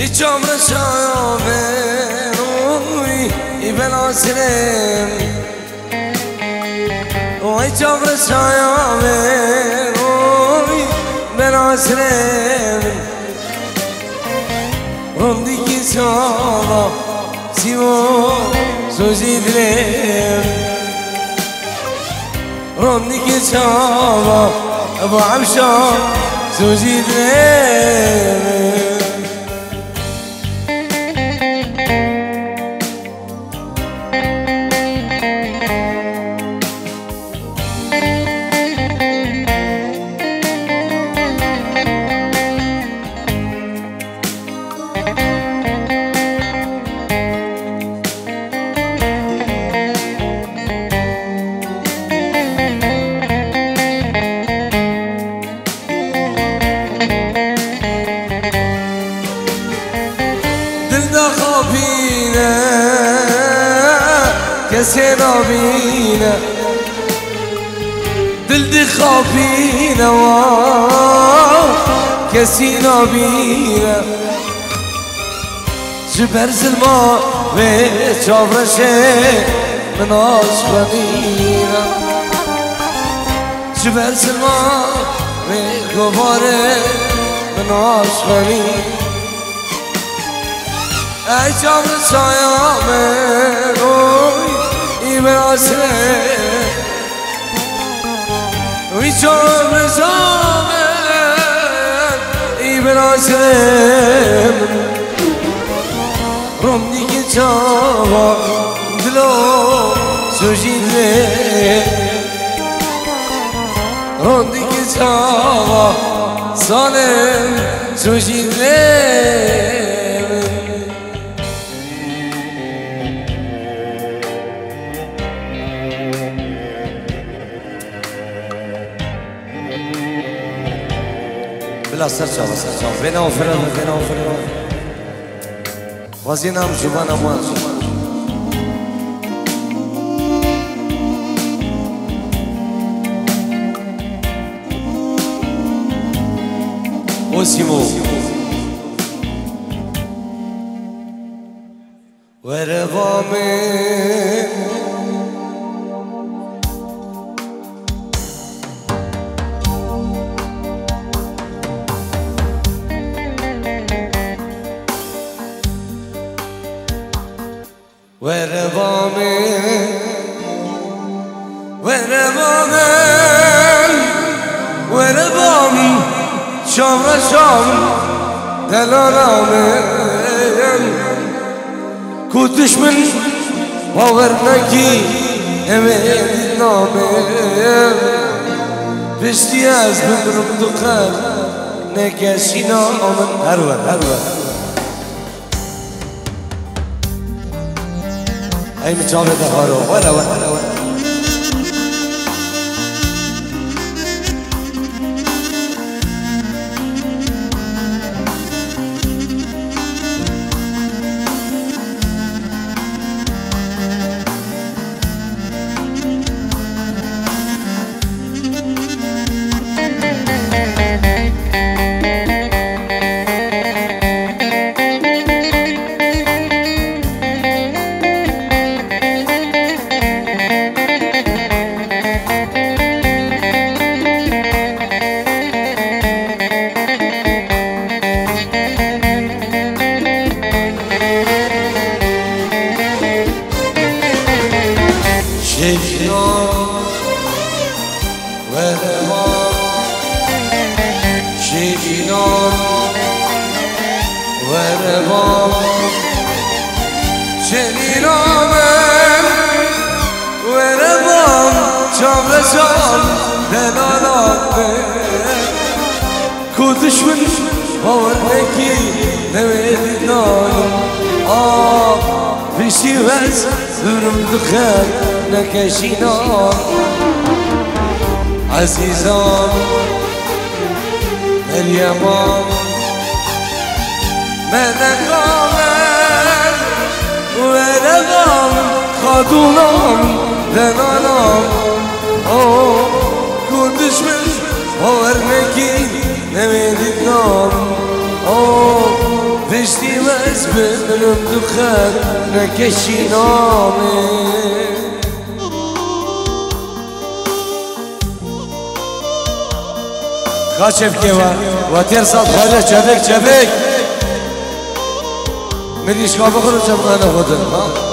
لچام رشامه روی بلا سلم وای چام رشامه روی بلا سلم روندی کی سالا سیمو سوزی دلم روندی کی سالا ابو عبشان سوزي دلم کسی نبینه دل دی خوابینه کسی نبینه جبر ظلما و چاورشه من عاشقینه جبر ظلما و گواره من عاشقینه ای چاور شایامه روی براسه وی چاور شایامه ای براسه روم دیگه چاوا دلو سوشیده روم دیگه چاوا سالم سوشیده بلا سرچا بنا وفرنا وزينا مجبانا مواجه وسيمو ورغامي وربامي شام رشام دلالامي كنتش من باورناكي امين نامي بشتي از بمرم دقر نكاشينا من هرور اي متجاوب هارو ولا كنتش من باورناكي نويت نايم بشي بس دورم دخان نكاشينا عزيزان اليمان منقامن ورقام خادونام دنانام كنتش من باورناكي نويت نايم بشتي بس بمنم دخل نکشی نامه خاشف كيوا وترصد خارج شبك شبك مديش كابو خرج شبك انا خدن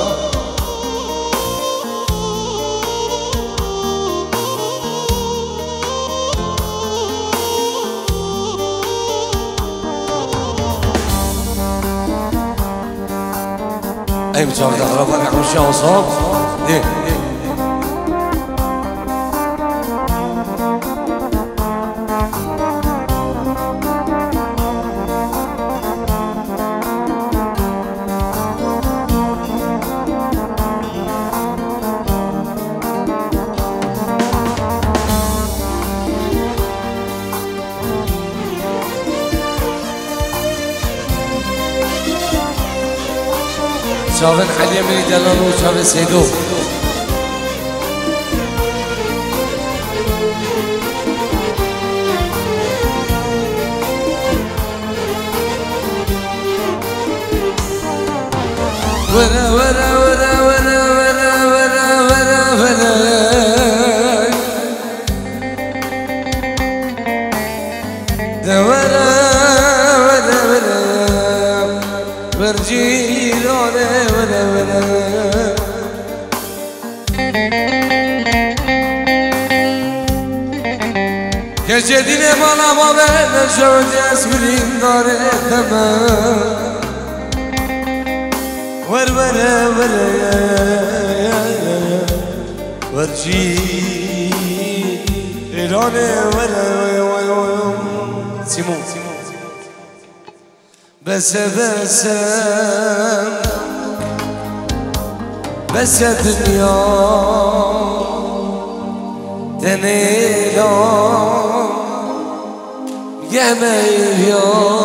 اي مصاب دخل بقى مش وصاب دي شافن حليم من دلالو شافن سيدو ورا ورا ورا ورا ورا ورا ورا ورا ده ورا ورا ورا ورجيلونه ورا ورا كجدينه بالا بابا نشوت اسمرين داره تمام ور ور ور ورجي إيراني ور سيمون بس بس بس الدنيا تنيلا يا ميام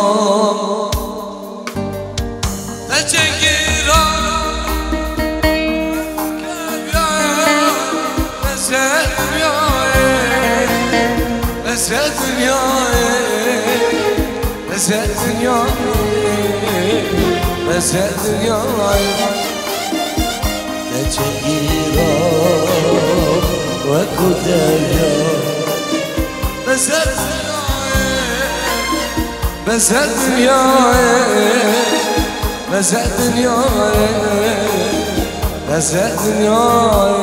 بس الدنيا بس الدنيا بس الدنيا تجيرا وكدايا بس الدنيا بس الدنيا بس الدنيا بس الدنيا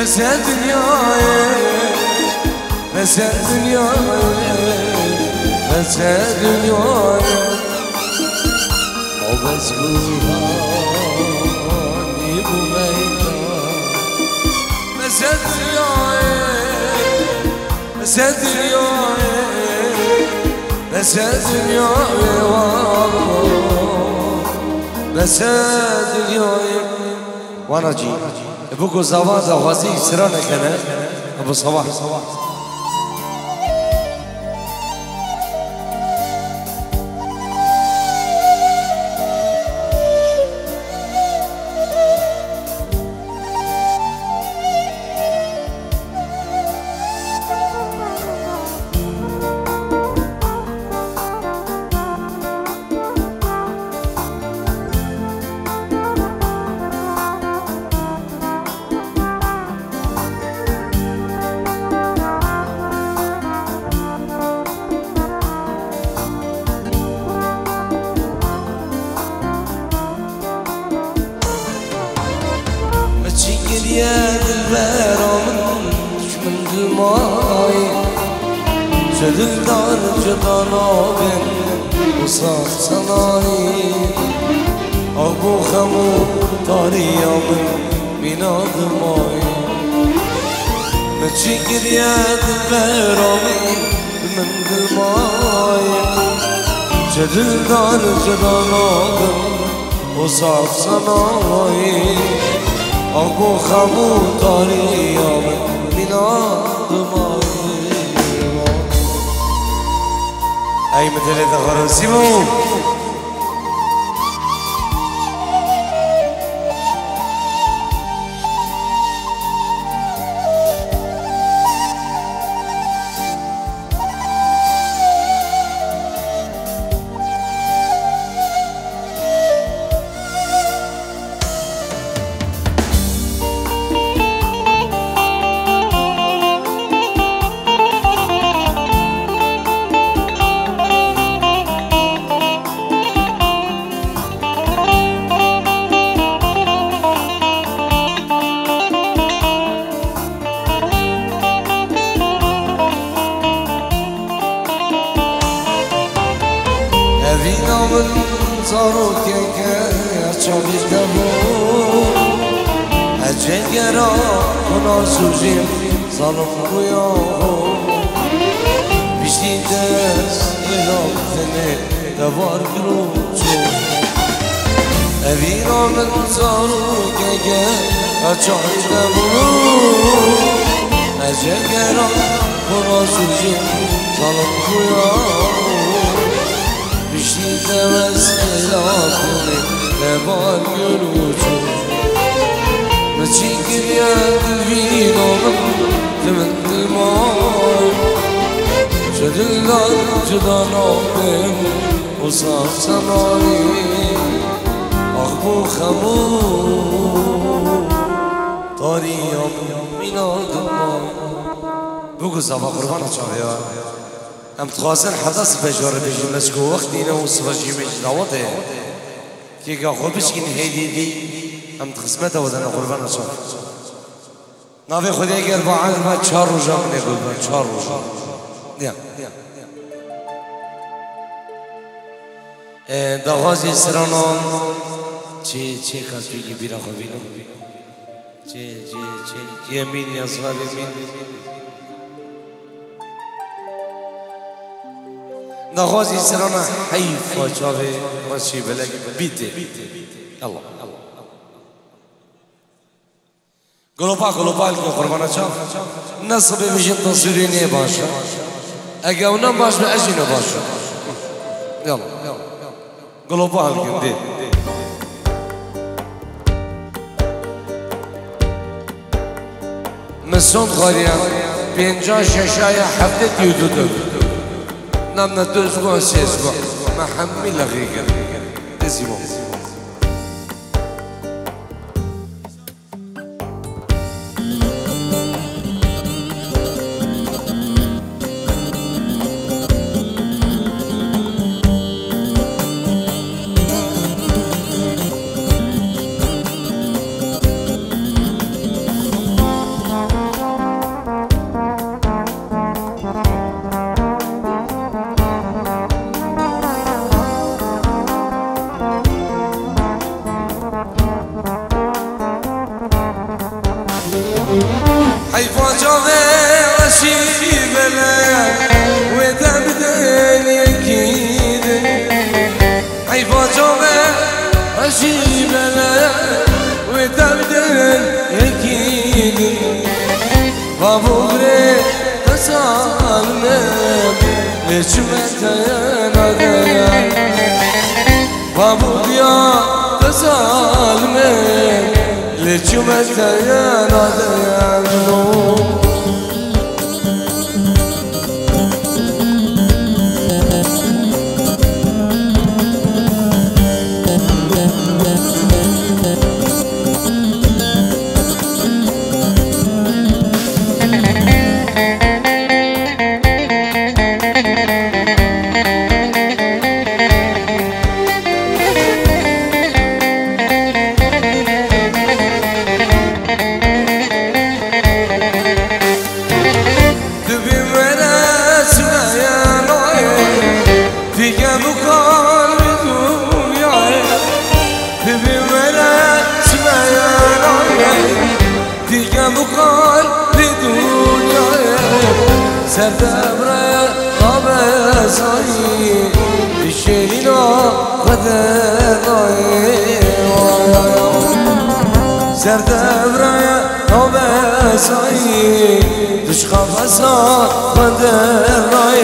بس الدنيا بس الدنيا بس الدنيا وبس قراني بميتا بس الدنيا بس الدنيا بس الدنيا بس الدنيا وانا جي بوكو زواز وغازي سرانا كان ابو صباح يا دلبارة من دماي جدل دار جدانا بن وصار صناي أبو خمو طاريا من دماي متشكر يا دلبارة من دماي جدل دار جدانا بن وصار صناي أبو خمو طاريا من دماي أي مثل هذا غرسيمو Evina من زاروك يا شابير دبو أجنجرا كنا سوزين ظلم وياهو بشتي دس إلهام ثني دوار قلوبتو Evina من زاروك يا شابير دبو أجنجرا كنا سوزين ظلم وياهو بشتي دس إلهام ثني دوار قلوبتو متشكر يا دلبينا من دماي جدل دار جدانا بن وصار سماي أخبو خمو طاريا من دماي بوكو زبا قربانا شاويا ام تخوازن حدث بجار بجي مسكو وقت دينا وصفاجي مجدواته كيكا خود بشكين هيدي دي ام تخسمته ودنا قربان شاف نافي خدي اگر با عالم ما 4 روزا من قربان 4 روزا دیا دغازی سرانان چه کسی کی بیرا خوینو چه یمین یا زوال یمین دغازی سرانان حیف و چاوه ماشی بلگی بیته الله گلوبال که قربان چاف نصب میشه تصویری نیه باشه اگه اونم باش به اجینو باشه یالا گلوبال کنده مسون خاریم 56 هفته دیودو نم ندوزگو سیزگو محمی لغیگر دزیمو حيفا جاوه رشيب لك وتبدل يكيد حيفا جاوه رشيب لك وتبدل يكيد بابوري تسالم لجمتين عديان بابوريا تسالم لجمتين عديان بقال بدنيا سردبرة طبساني الشينا قدرناي سردبرة طبساني دش خفصا قدرناي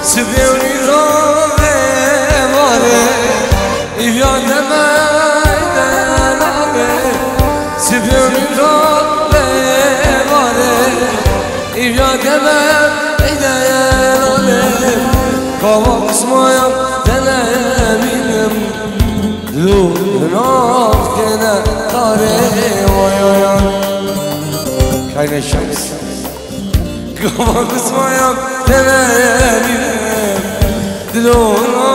سبيوني روحي مالي يفيان ميدانامي سبيوني روحي مالي يفيان ميدانامي قوام اسمايم تنامينم لو ناف كنا قاري ويا كاين الشمس قوام اسمايم تنامينم دلونا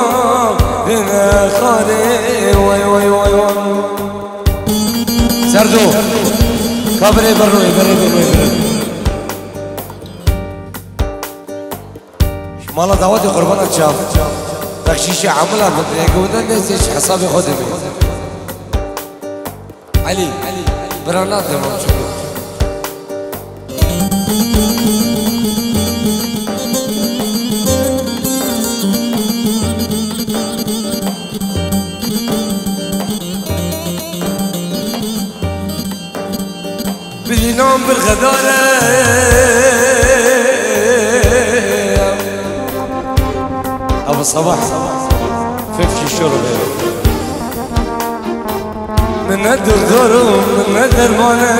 هنا خالي وي وي وي وي سردو كابري بروي بري مالا دعوتي قربانك شاف بخشيشي عملها بدي يقولنا نسيش حسابي خدمي علي برانات دمون شكرا بينام بالغدارة أبو صباح فيفشي شرب من الدردور ومن الدرمانة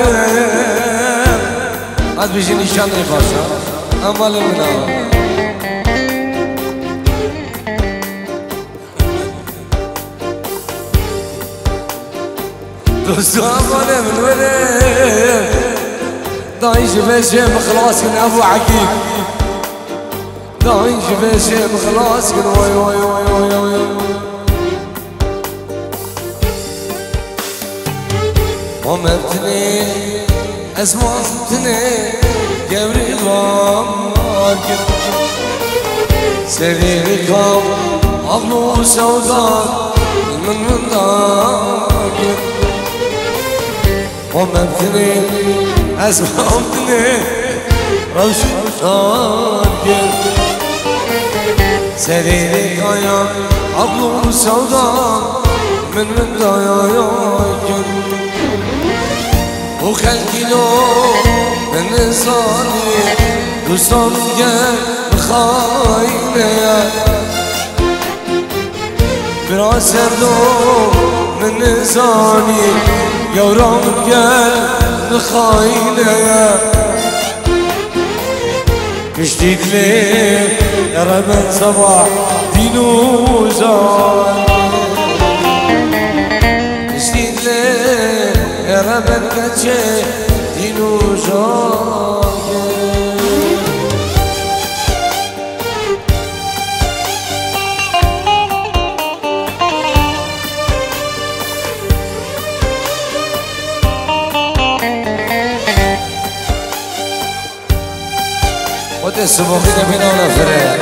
عاد بيجيني شانري باشا أمالي من أول دوستو أمالي من ولي داين شفاشي مخلاص كن أبو عقيب داين شفاشي مخلاص كن وي وي وي وي وي ومبتني أسمعتني جبري غامر سريري كام عقلو سودان من داكر ومبتني أسمعتني روشن شاكر سريري كام عقلو سودان من داكر وخلقينو من إنساني دوستان گل خاينه برا سردو من إنساني يورام گل خاينه كشتيت لي يا ربن صباح دينو زان كشتيت لي يا ربن كتشي دينو زان وده سبوخين بينا ونفره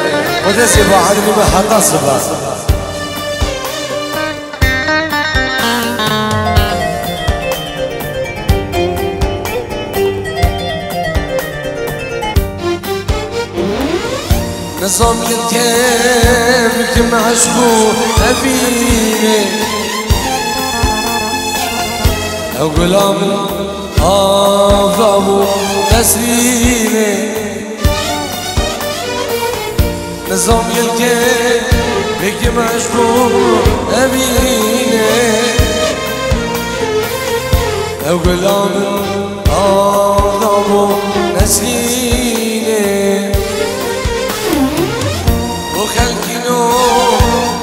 وده سبا عدمي بحطا سبا نظام الكام كم عشقو أبيني أو غلام أفضل تسليمي نظام الكام كم عشقو أبيني أو غلام أفضل تسليمي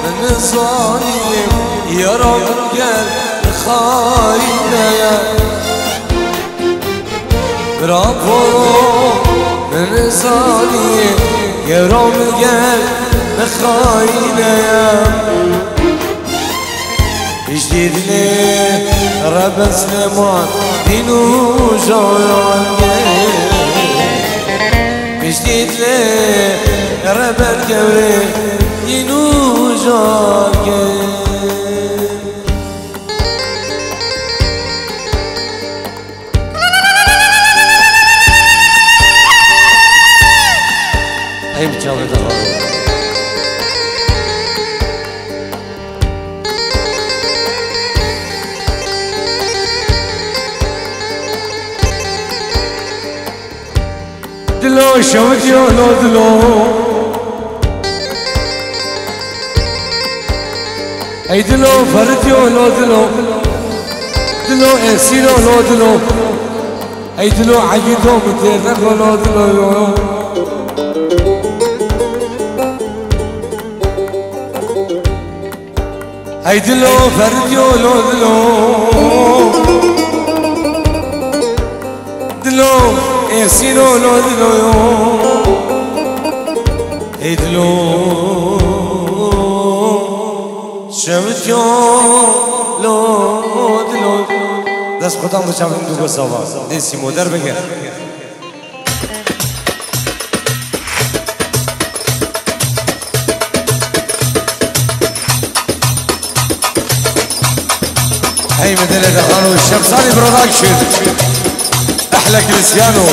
من الظالم يا رب قال خاينة راپورو من زادی گرام گل نخاینم جديدني رب سليمان دينو جوان جديدني رب الكوري دينو جوان هاي متجاوز دلو شوت يولو دلو اي دلو فرد يولو دلو دلو اسيلو لو دلو اي دلو عيدو متيرك لو دلو اي دلو فرد يولو دلو دلو اسيلو لو دلو اي دلو شمت يولو دلو دست خودم بچم دوگو سوا دیسی مادر بگه هاي مدينة دخانو الشمساني برودكشن احلى كريستيانو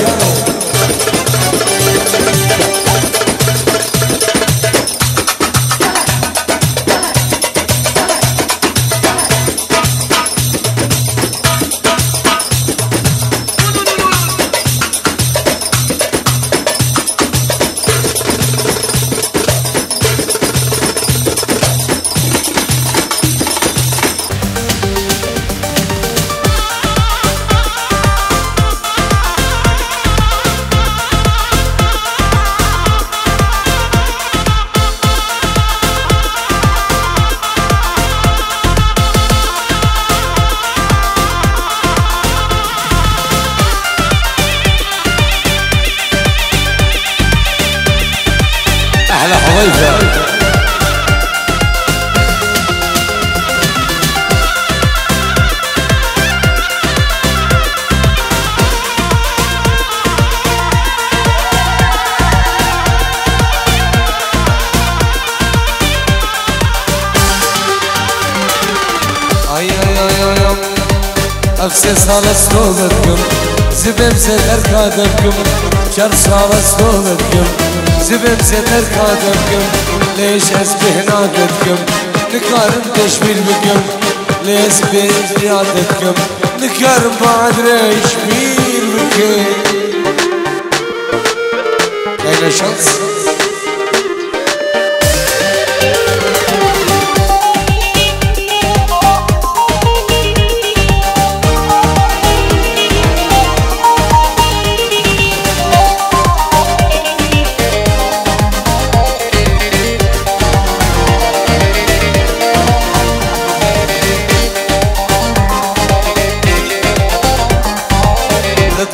أحلى حضيفة ay أفسي صالة صوبتكم زبم زدر كادمكم شر صالة صوبتكم زبم زدر كادمكم ليش أسبه نادتكم نكارم تشبيل بكم ليش بزيادتكم نكارم بعد ريش بيل بكم أين شخص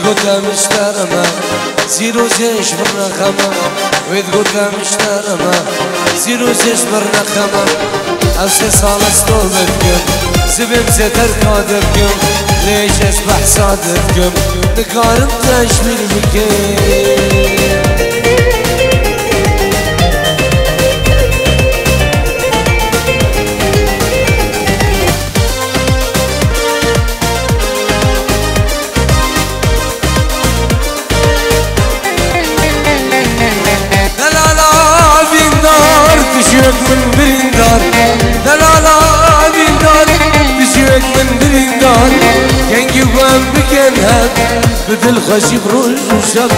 تقول مشترمة زيرو زيش برنخمة وتقول مشترمة زيرو زيش برنخمة أفسي صالة صوبتكم زبم زتر كادبكم ليش أسبح صادتكم نكارم تشميل بكم تشيك من بريندار دلالا بيندار تشيك من بريندار كان يقوم بكنها بدل خشي بروج وشب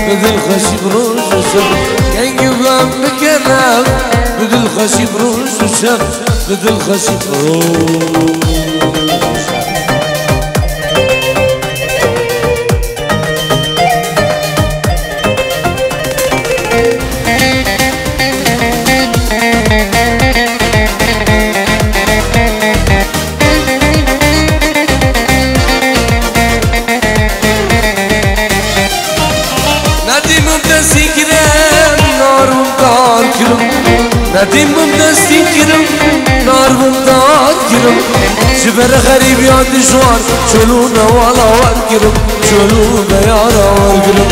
بدل خشي بروج وشب كان يقوم بكنها بدل خشي بروج وشب بدل خشي بروج ندیم بم دستی گیرم نار بم داد گیرم جبر غریب یا دشوار چلو نوالا ور گیرم چلو بیارا ور گیرم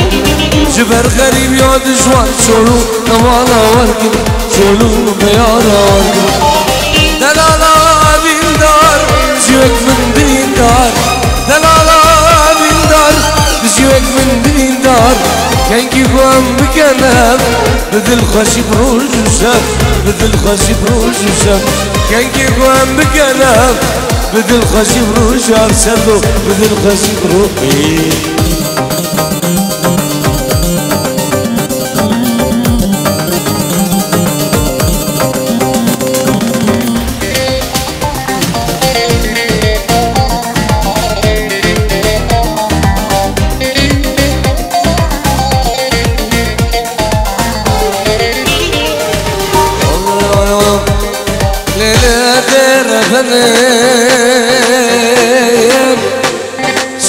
جبر غریب یا دشوار چلو نوالا ور گیرم چلو بیارا ور گیرم دلالا بیندار جوک من بیندار دلالا بیندار جوک من بیندار کنگی گوام بکنم بدل خوشی بروش شب بدل خوشی بروش شب کنگی گوام بکنم بدل خوشی بروش شب سردو بدل خوشی بروش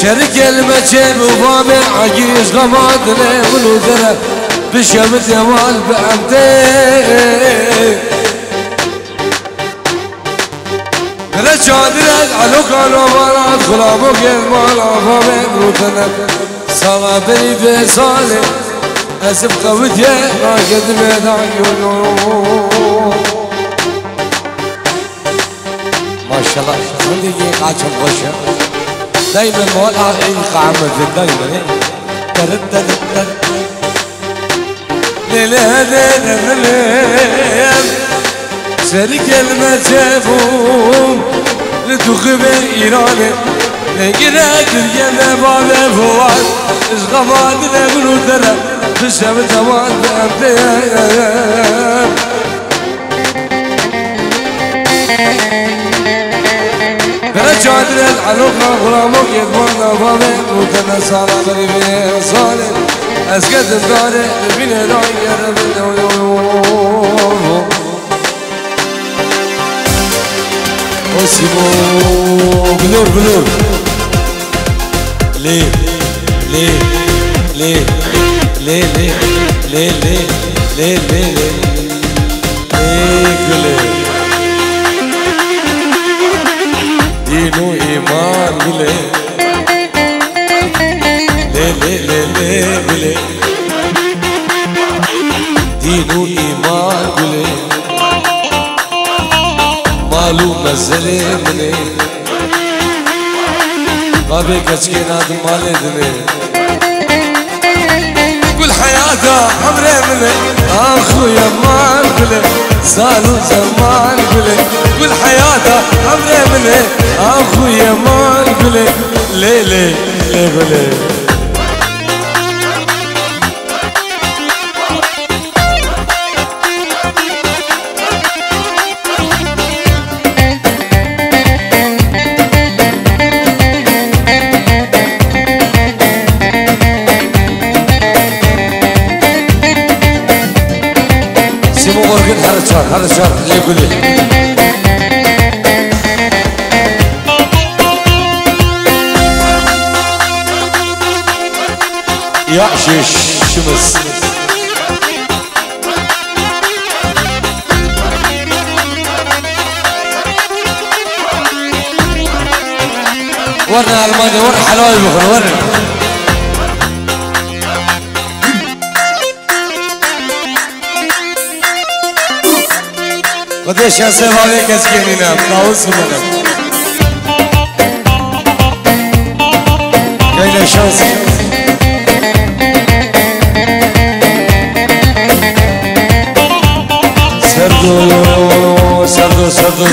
شرك المجيب وباب عجيز غماد ليمن وذرة بشمت يمال بأمتين بلا شادرك علو كانوا مرات خلابو كيف مالا فامين روتنك صلابري في صالح أسف قوت يا راكد ميدان يونو ما شاء الله صدقي قاعدة بوشة دايما مولع قاعمة دايما تردد ليل سرك المجفوم لتخب إيراني لقينا كريم باب فوال إشغفات لبنو ترى في الشمس زمان بأمتين بلا جادرت علوقنا غلامك يدمرنا فامين وكنا صالة بريبين صالة أسكت الدارة ببين داي يربنا وسيبو بنور بنور ليه ليه ليه ليه ليه ليه ليه ليه ليه ليه دينو إيمان بلي لي لي لي لي بلي دينو إيمان بلي مالو مزلي بلي بابي كشكي ناد مالي دني كل حياته عمري بلي أخويا مان بلي صاروا زمان بلي كل حياته عمري بلي أخويا مان بلي لي لي لي بلي سيمو غرقين هذا شهر اللي يقول لي يا شيش شمس ورنا المانيا ورنا حلوة بخل ورنا قديش يا سيف عليك اسكينينا بطاوس منك كاينة شانس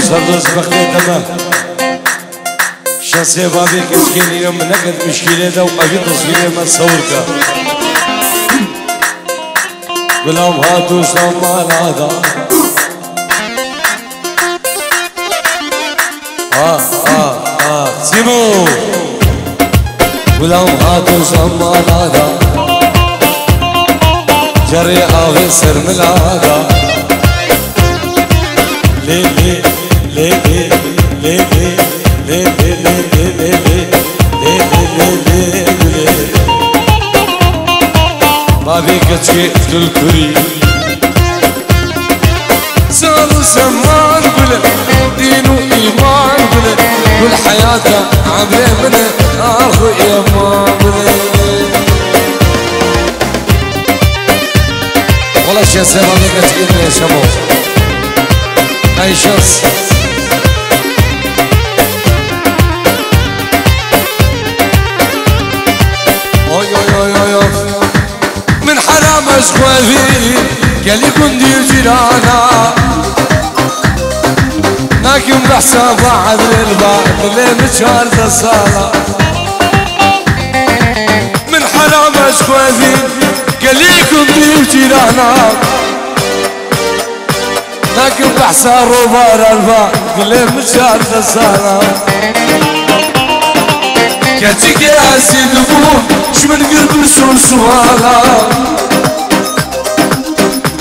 سردو سبقتي تمام شانسي بابي كسكينينا من نقد مشكلة ده وقفي تصويري ما تصورك بلام هاتو سامان هذا سيمو بلام هاتو سامان هذا جري آغي سر من هذا لي لي لي لي لي لي لي لي لي بابي كتشي الكوري سمان بله دين وإيمان بله كل حياته عبره منه أخو إيمان بله والله الشيء سبابك تقيلنا يا شباب أي شخص من حرام أشخوذي قال لي كن دير جيرانا لكن بحساب عدل البعض اللي متشارد الصالة من حرام أشخوذي قال لي كن دير جيرانا لكن بحساب ربار البعض اللي متشارد الصالة كاتيك يا سيد بوم شمن قلب رسول سوالا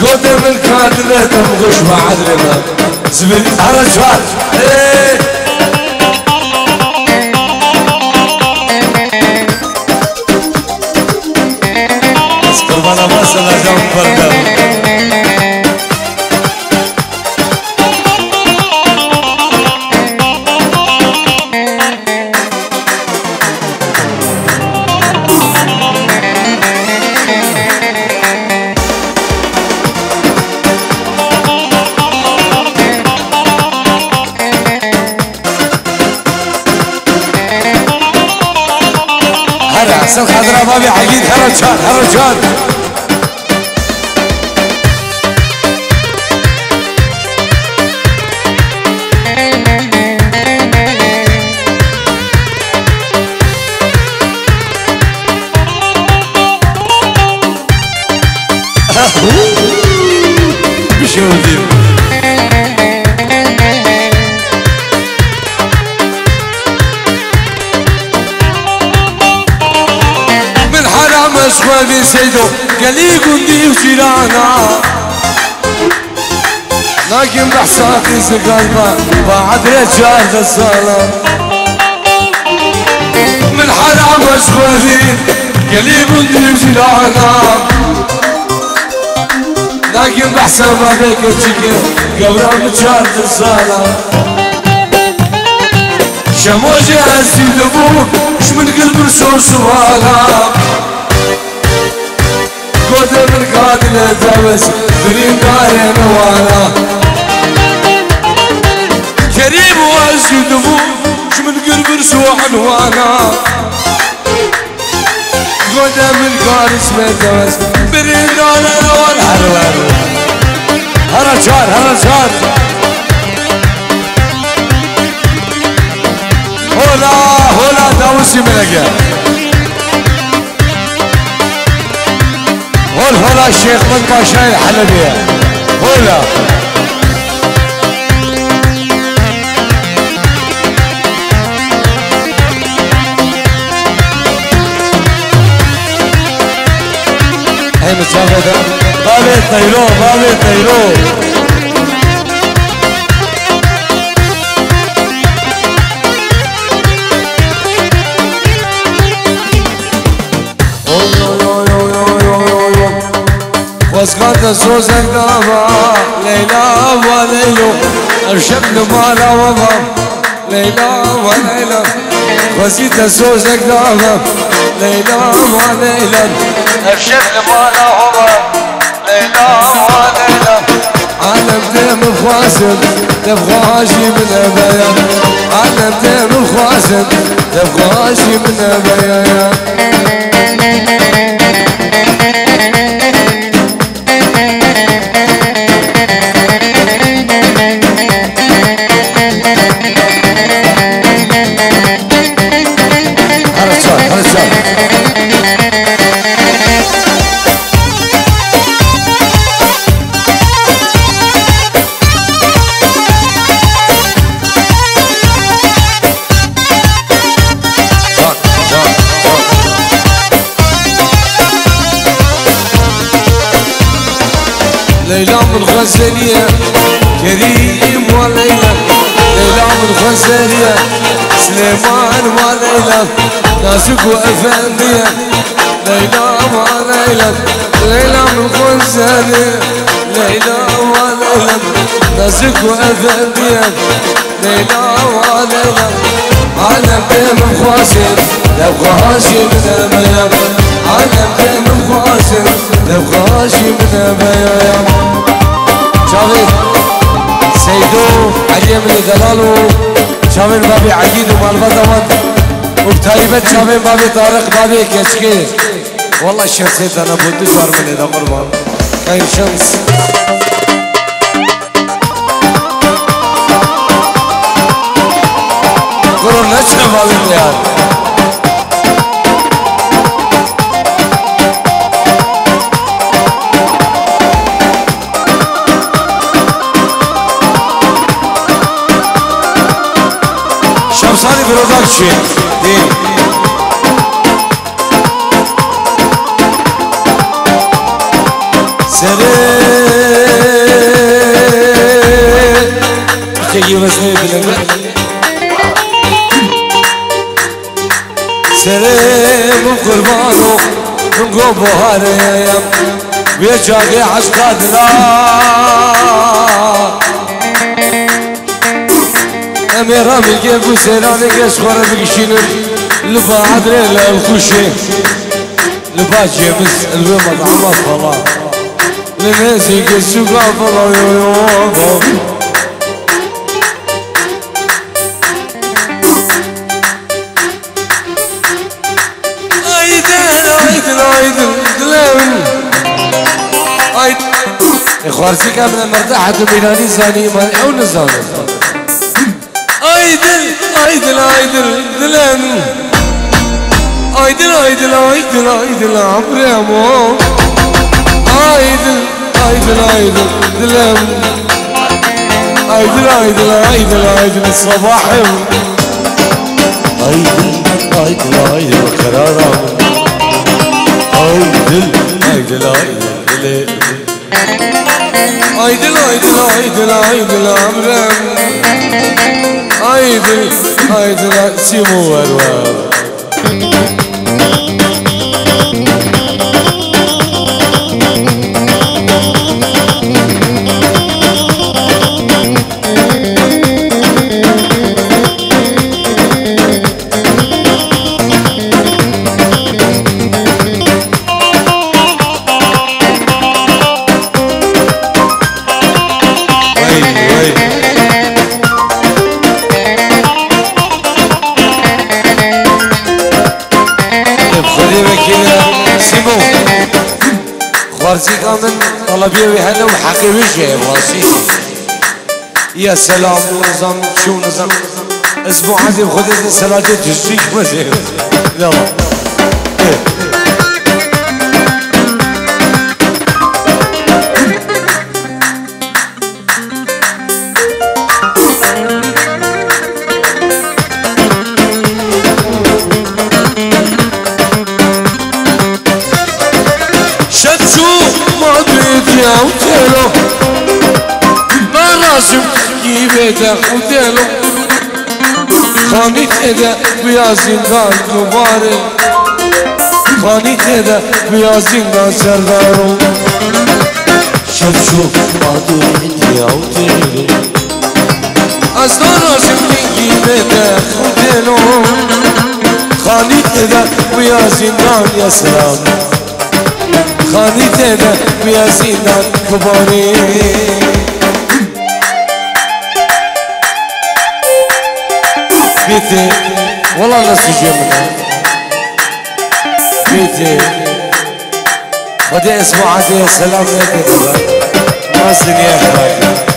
قدام الكادر دم غش وعدلنا زميل على شوال بس قربانا ما سلا جام بردم حسن خضرا بابي عقيد هرجان هرجان بشودي أشخوذي سيدو قال لي قندي وجيرانا لكن بحساتي سقلبا بعد رجال الصلاة من حرام أشخوذي قال لي قندي وجيرانا لكن بحسب هذيك الشكل قبل رجال الصلاة شموجي أسيد أبوك شمن قلب رسول سوالا قدام القاتل تبس دريم دارين وانا كريم واسجد ابو شمن قلب رسوع وانا قدام القاتل تبس دريم دارين وانا هرجان هرجان هولا هولا داوسي ملقا هولا الشيخ من باشاي الحلبية هولا هاي متسافة بابي الطيلو بابي الطيلو واسقط سوزك دابا ليلى وليلو الشمل مالا وضا ليلى وليلى وزيد سوزك دابا ليلى وليلى الشمل مالا وضا ليلى وليلى عالم دم فاسد تبغاشي من ابايا عالم دم فاسد تبغاشي من ابايا ليلى من غزالية كريم وليلى ليلى من غزالية سليمان وليلى ناسك وأفندية ليلى وليلى ليلى من غزالية ليلى وليلى نزك وأذبيك ليلى وليلى عالم دم خواسر لو غاشي من بيام عالم دم خواسر لو غاشي من بيام شاوي سيدو علي من دلالو شاوي بابي عقيد ومالبطوات وبتايبت شاوي بابي طارق بابي كشكي والله الشمسيت انا بدي صار من اذا قربان كاين شمس قولوا نشرب هذا الديار شمساني برودكشن دين تجي بس سريم قربانو من قوم بوهاريم بيجاقي عشقادنا أميرا من جيب وسيراني قشغر بقشينر لبا عدري للخوشي لبا جيبس الومض عمى فلا لنسي قسوقا فلا يوم خوارسي كامل مرتاحة بلاني زاني ماني او نزاني ايدل ايدل ايدل دلان ايدل ايدل ايدل ايدل عمري امو ايدل ايدل ايدل دلان ايدل ايدل ايدل ايدل الصباح ايدل ايدل ايدل قرارا ايدل ايدل ايدل ايدل ايدل ايدل ايدل امرم ايدل ايدل سيمو وروار خوارزي كامل طلبيه ويهنا وحكي وجهي واسي يا سلام نظام شو نظام اسبوع عندي بخذ الصلاة تجيك مزين يلا خودلو خانیت اده بیا زندان دوباره خانیت اده بیا زندان سردارو شب شو مادویت یا اوتلو از نارازم لینگی بده خودلو خانیت اده بیا زندان یا سلام خانیت اده بیا زندان دوباره بيتي والله الناس يجيبنا بيتي ودي اسمع عادي سلام عليكم ناس دنيا خير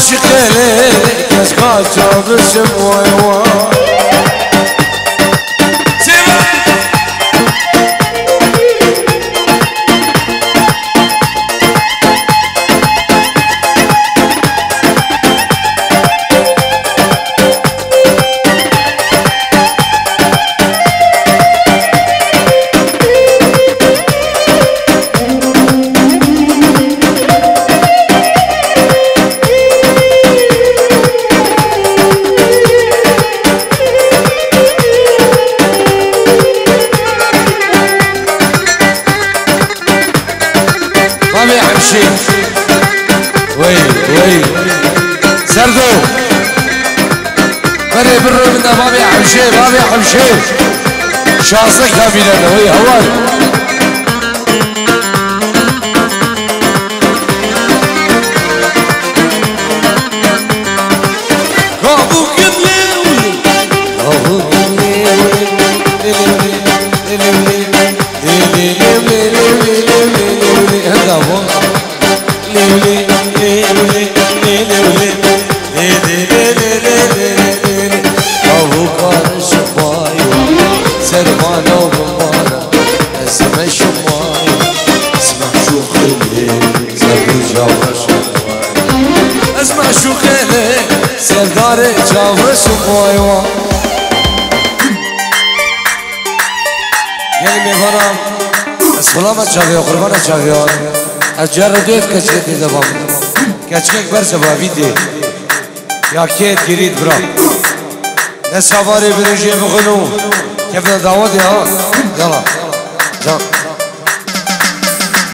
عاشق ليك يسقى شوق الشموع وي سردو بري برو من بابي حمشي بابي حمشي شاصك كاملة وي هواي اسمع شو خيلي سرداري جاوش ومايوان يعني میبرم از غلام چاویا قربان چاویا از جر دویت کچکت دیدم کچکت برسه با ویدی یا کیت گرید برا نسواری برنجی بخونو کفنا دعوت ها یلا جان